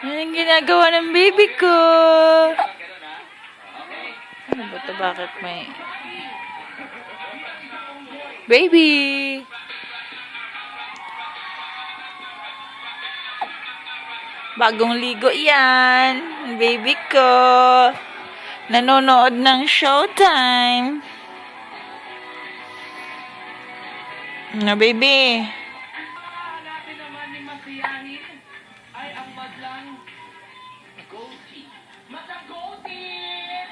Anong ginagawa ng baby ko? Ano ba ito? Bakit may... Baby! Bagong ligo yan. Baby ko. Nanonood ng Showtime. Na baby. Hanapin naman ni Masiyahin ay ang madlang goatee. Madlang goatee!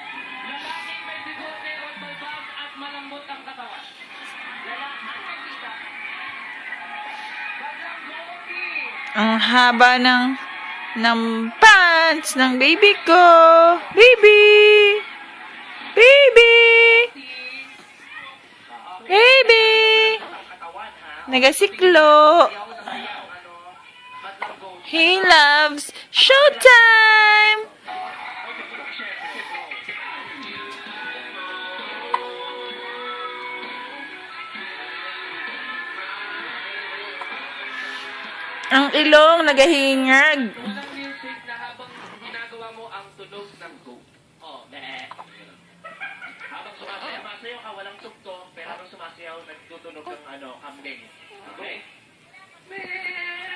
Lalaking may bigote o balbas at malambot ang katawan. Lalaking may tita. Madlang goatee! Ang haba ng pants ng baby ko. Baby! Baby! Baby! Nagasiklo. He loves Showtime! Ang ilong nagahingag. Walang music na habang ginagawa mo ang tunog ng goat. Oh, meh. Habang sumasayaw ka, walang tugtog, pero habang sumasayaw, nagtutunog ng kambing. Okay? Meh!